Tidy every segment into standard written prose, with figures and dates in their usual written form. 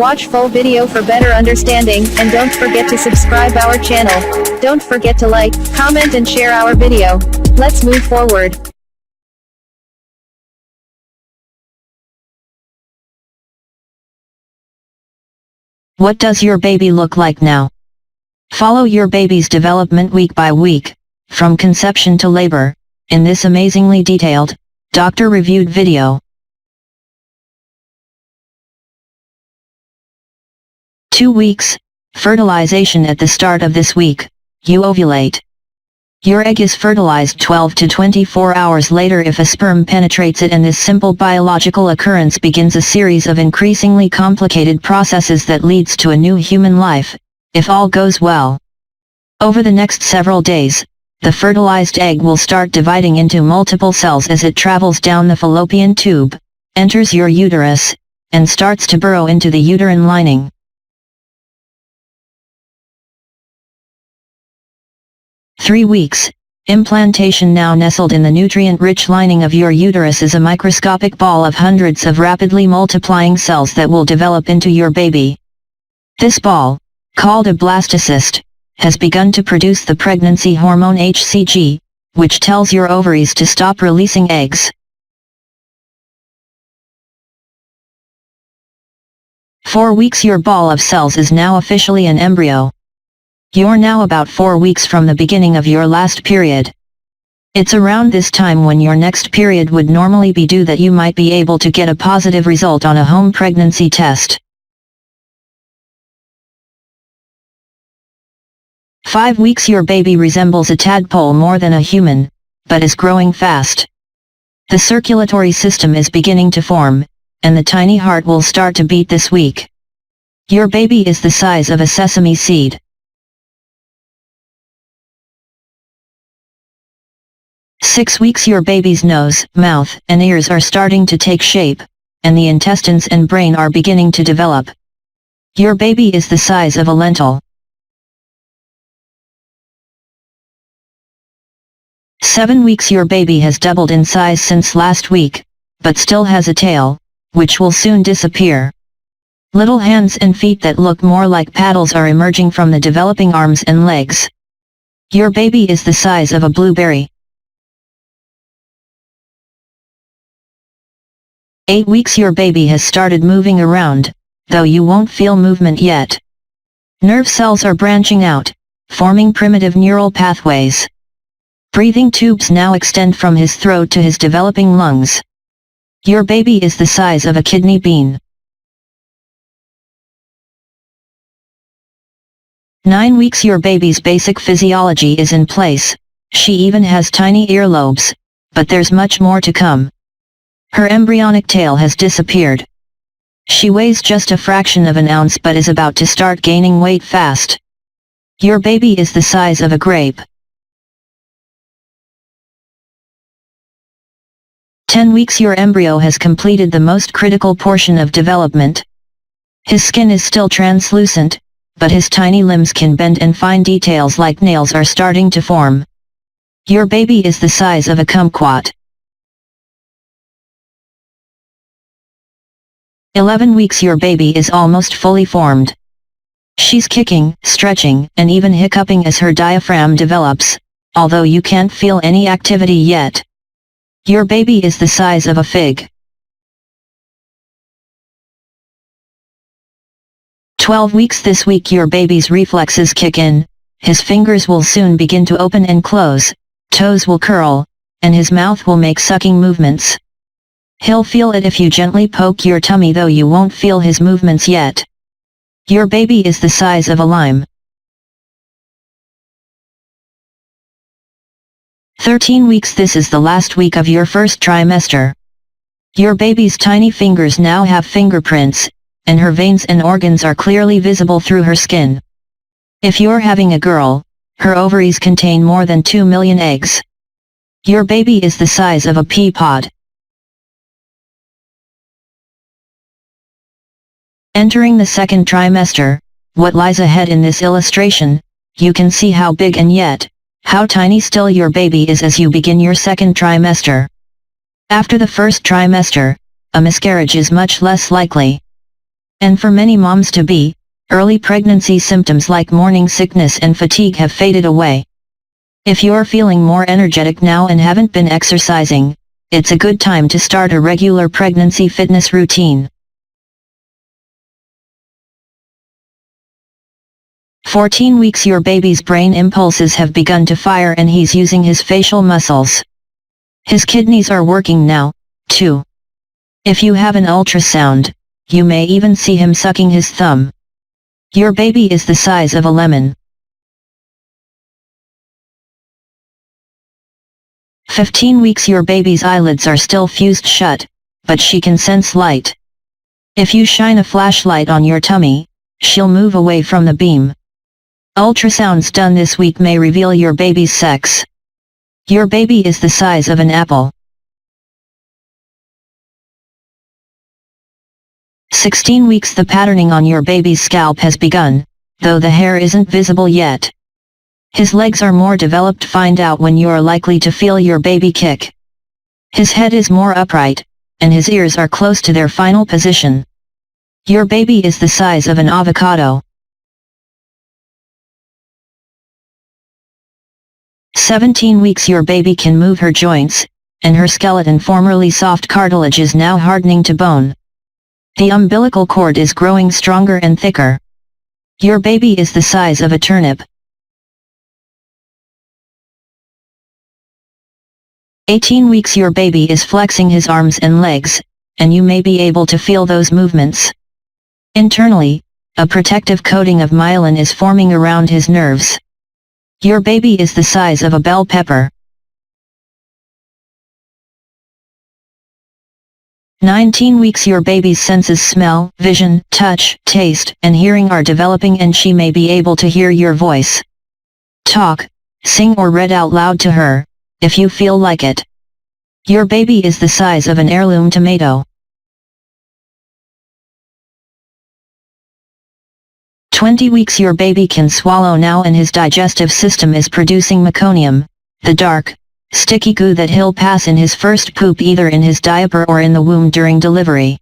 Watch full video for better understanding, and don't forget to subscribe our channel. Don't forget to like, comment and share our video. Let's move forward. What does your baby look like now? Follow your baby's development week by week, from conception to labor, in this amazingly detailed, doctor-reviewed video. 2 weeks, fertilization. At the start of this week, you ovulate. Your egg is fertilized 12 to 24 hours later if a sperm penetrates it, and this simple biological occurrence begins a series of increasingly complicated processes that leads to a new human life, if all goes well. Over the next several days, the fertilized egg will start dividing into multiple cells as it travels down the fallopian tube, enters your uterus, and starts to burrow into the uterine lining. Three weeks, implantation. Now nestled in the nutrient-rich lining of your uterus is a microscopic ball of hundreds of rapidly multiplying cells that will develop into your baby. This ball, called a blastocyst, has begun to produce the pregnancy hormone HCG, which tells your ovaries to stop releasing eggs. 4 weeks. Your ball of cells is now officially an embryo. You're now about 4 weeks from the beginning of your last period. It's around this time when your next period would normally be due that you might be able to get a positive result on a home pregnancy test. 5 weeks. Your baby resembles a tadpole more than a human, but is growing fast. The circulatory system is beginning to form, and the tiny heart will start to beat this week. Your baby is the size of a sesame seed. 6 weeks. Your baby's nose, mouth, and ears are starting to take shape, and the intestines and brain are beginning to develop. Your baby is the size of a lentil. 7 weeks. Your baby has doubled in size since last week, but still has a tail, which will soon disappear. Little hands and feet that look more like paddles are emerging from the developing arms and legs. Your baby is the size of a blueberry. 8 weeks. Your baby has started moving around, though you won't feel movement yet. Nerve cells are branching out, forming primitive neural pathways. Breathing tubes now extend from his throat to his developing lungs. Your baby is the size of a kidney bean. 9 weeks. Your baby's basic physiology is in place. She even has tiny earlobes, but there's much more to come. Her embryonic tail has disappeared. She weighs just a fraction of an ounce but is about to start gaining weight fast. Your baby is the size of a grape. 10 weeks. Your embryo has completed the most critical portion of development. His skin is still translucent, but his tiny limbs can bend and fine details like nails are starting to form. Your baby is the size of a kumquat. 11 weeks. Your baby is almost fully formed. She's kicking, stretching, and even hiccuping as her diaphragm develops, although you can't feel any activity yet. Your baby is the size of a fig. 12 weeks. This week your baby's reflexes kick in, his fingers will soon begin to open and close, toes will curl, and his mouth will make sucking movements. He'll feel it if you gently poke your tummy, though you won't feel his movements yet. Your baby is the size of a lime. 13 weeks. This is the last week of your first trimester. Your baby's tiny fingers now have fingerprints, and her veins and organs are clearly visible through her skin. If you're having a girl, her ovaries contain more than 2 million eggs. Your baby is the size of a pea pod. Entering the second trimester, what lies ahead in this illustration, you can see how big and yet, how tiny still your baby is as you begin your second trimester. After the first trimester, a miscarriage is much less likely. And for many moms-to-be, early pregnancy symptoms like morning sickness and fatigue have faded away. If you're feeling more energetic now and haven't been exercising, it's a good time to start a regular pregnancy fitness routine. 14 weeks your baby's brain impulses have begun to fire and he's using his facial muscles. His kidneys are working now, too. If you have an ultrasound, you may even see him sucking his thumb. Your baby is the size of a lemon. 15 weeks your baby's eyelids are still fused shut, but she can sense light. If you shine a flashlight on your tummy, she'll move away from the beam. Ultrasounds done this week may reveal your baby's sex. Your baby is the size of an apple. 16 weeks the patterning on your baby's scalp has begun, though the hair isn't visible yet. His legs are more developed. Find out when you're likely to feel your baby kick. His head is more upright, and his ears are close to their final position. Your baby is the size of an avocado. 17 weeks your baby can move her joints, and her skeleton, formerly soft cartilage, is now hardening to bone. The umbilical cord is growing stronger and thicker. Your baby is the size of a turnip. 18 weeks your baby is flexing his arms and legs, and you may be able to feel those movements. Internally, a protective coating of myelin is forming around his nerves. Your baby is the size of a bell pepper. 19 weeks your baby's senses smell, vision, touch, taste, and hearing are developing and she may be able to hear your voice. Talk, sing or read out loud to her, if you feel like it. Your baby is the size of an heirloom tomato. 20 weeks your baby can swallow now and his digestive system is producing meconium, the dark, sticky goo that he'll pass in his first poop either in his diaper or in the womb during delivery.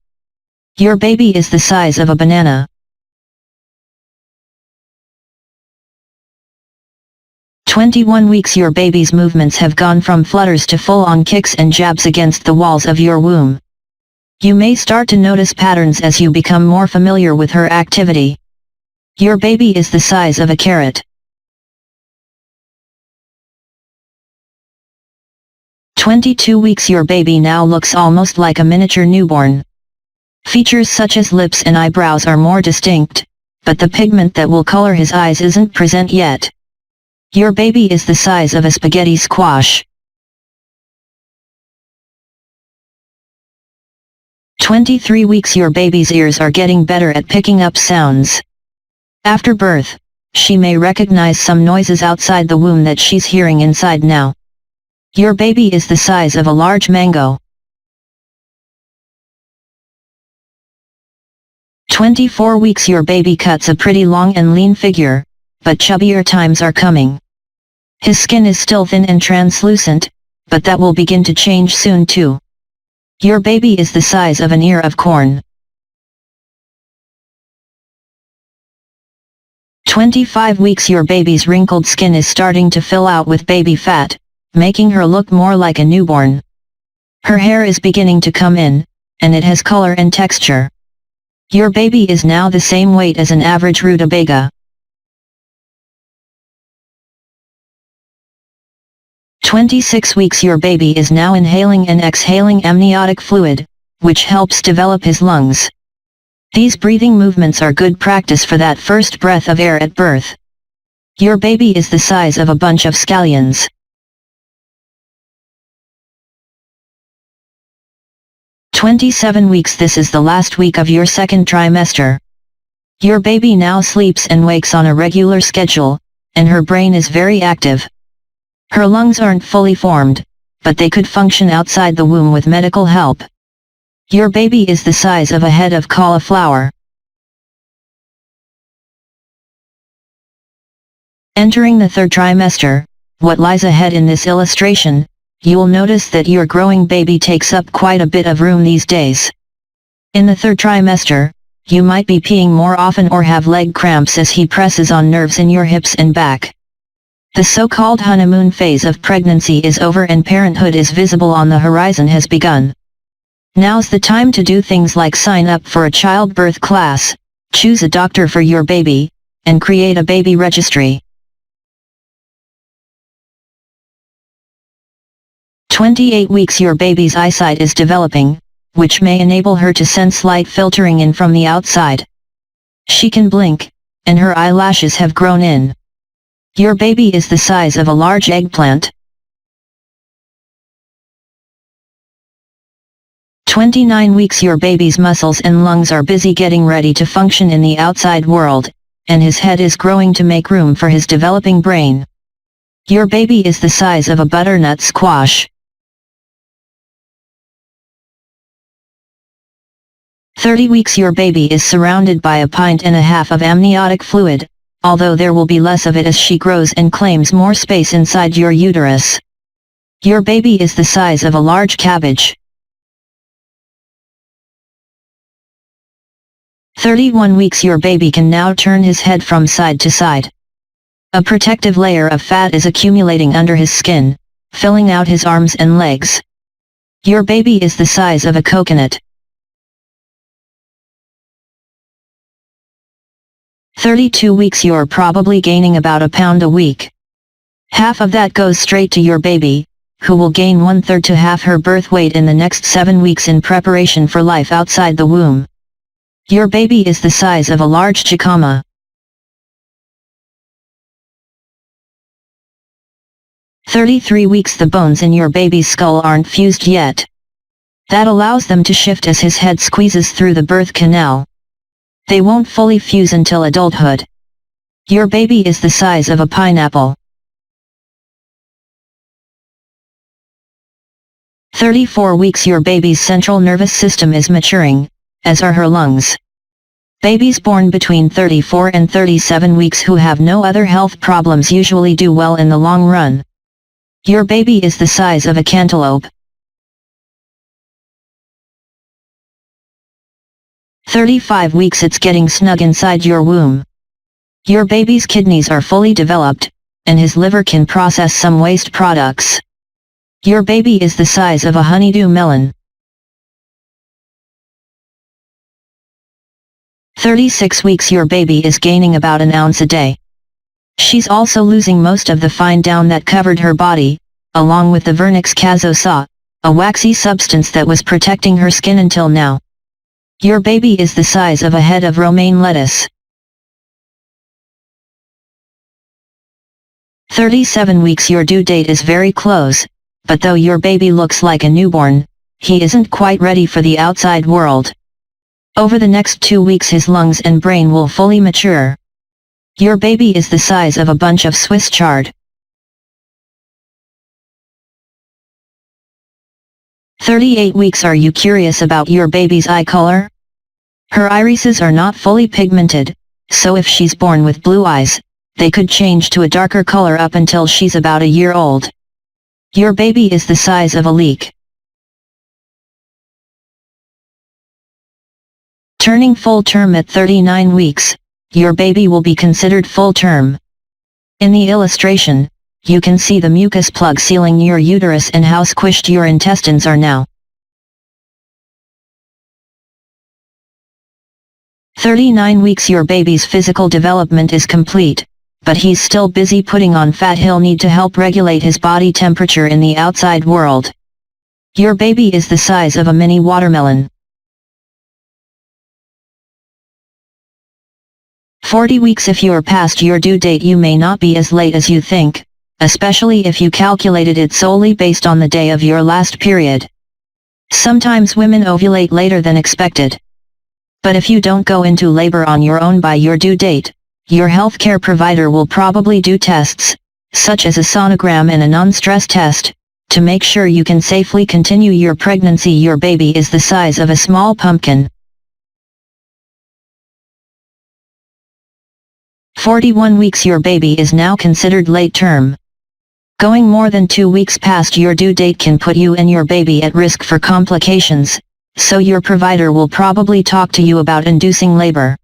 Your baby is the size of a banana. 21 weeks your baby's movements have gone from flutters to full-on kicks and jabs against the walls of your womb. You may start to notice patterns as you become more familiar with her activity. Your baby is the size of a carrot. 22 weeks your baby now looks almost like a miniature newborn. Features such as lips and eyebrows are more distinct, but the pigment that will color his eyes isn't present yet. Your baby is the size of a spaghetti squash. 23 weeks your baby's ears are getting better at picking up sounds. After birth, she may recognize some noises outside the womb that she's hearing inside now. Your baby is the size of a large mango. 24 weeks your baby cuts a pretty long and lean figure, but chubbier times are coming. His skin is still thin and translucent, but that will begin to change soon too. Your baby is the size of an ear of corn. 25 weeks your baby's wrinkled skin is starting to fill out with baby fat, making her look more like a newborn. Her hair is beginning to come in, and it has color and texture. Your baby is now the same weight as an average rutabaga. 26 weeks your baby is now inhaling and exhaling amniotic fluid, which helps develop his lungs. These breathing movements are good practice for that first breath of air at birth. Your baby is the size of a bunch of scallions. 27 weeks this is the last week of your second trimester. Your baby now sleeps and wakes on a regular schedule, and her brain is very active. Her lungs aren't fully formed, but they could function outside the womb with medical help. Your baby is the size of a head of cauliflower. Entering the third trimester, what lies ahead in this illustration, you'll notice that your growing baby takes up quite a bit of room these days. In the third trimester, you might be peeing more often or have leg cramps as he presses on nerves in your hips and back. The so-called honeymoon phase of pregnancy is over and parenthood is visible on the horizon has begun. Now's the time to do things like sign up for a childbirth class, choose a doctor for your baby, and create a baby registry. 28 weeks your baby's eyesight is developing, which may enable her to sense light filtering in from the outside. She can blink, and her eyelashes have grown in. Your baby is the size of a large eggplant. 29 weeks your baby's muscles and lungs are busy getting ready to function in the outside world, and his head is growing to make room for his developing brain. Your baby is the size of a butternut squash. 30 weeks your baby is surrounded by 1.5 pints of amniotic fluid, although there will be less of it as she grows and claims more space inside your uterus. Your baby is the size of a large cabbage. 31 weeks your baby can now turn his head from side to side. A protective layer of fat is accumulating under his skin, filling out his arms and legs. Your baby is the size of a coconut. 32 weeks you're probably gaining about 1 pound a week. Half of that goes straight to your baby, who will gain 1/3 to half her birth weight in the next 7 weeks in preparation for life outside the womb. Your baby is the size of a large jicama. 33 weeks the bones in your baby's skull aren't fused yet. That allows them to shift as his head squeezes through the birth canal. They won't fully fuse until adulthood. Your baby is the size of a pineapple. 34 weeks your baby's central nervous system is maturing, as are her lungs. Babies born between 34 and 37 weeks who have no other health problems usually do well in the long run. Your baby is the size of a cantaloupe. 35 weeks it's getting snug inside your womb. Your baby's kidneys are fully developed, and his liver can process some waste products. Your baby is the size of a honeydew melon. 36 weeks your baby is gaining about 1 ounce a day. She's also losing most of the fine down that covered her body, along with the vernix caseosa, a waxy substance that was protecting her skin until now. Your baby is the size of a head of romaine lettuce. 37 weeks your due date is very close, but though your baby looks like a newborn, he isn't quite ready for the outside world. Over the next 2 weeks his lungs and brain will fully mature. Your baby is the size of a bunch of Swiss chard. 38 weeks are you curious about your baby's eye color? Her irises are not fully pigmented, so if she's born with blue eyes, they could change to a darker color up until she's about a year old. Your baby is the size of a leek. Turning full term at 39 weeks, your baby will be considered full term. In the illustration, you can see the mucus plug sealing your uterus and how squished your intestines are now. 39 weeks your baby's physical development is complete, but he's still busy putting on fat he'll need to help regulate his body temperature in the outside world. Your baby is the size of a mini watermelon. 40 weeks if you're past your due date you may not be as late as you think, especially if you calculated it solely based on the day of your last period. Sometimes women ovulate later than expected. But if you don't go into labor on your own by your due date, your healthcare provider will probably do tests, such as a sonogram and a non-stress test, to make sure you can safely continue your pregnancy. Your baby is the size of a small pumpkin. 41 weeks your baby is now considered late term. Going more than 2 weeks past your due date can put you and your baby at risk for complications, so your provider will probably talk to you about inducing labor.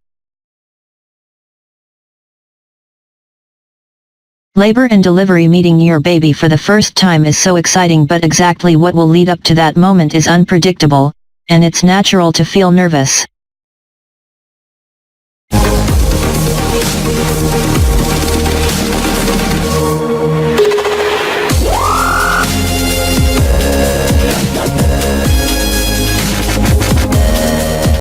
Labor and delivery. Meeting your baby for the first time is so exciting, but exactly what will lead up to that moment is unpredictable, and it's natural to feel nervous.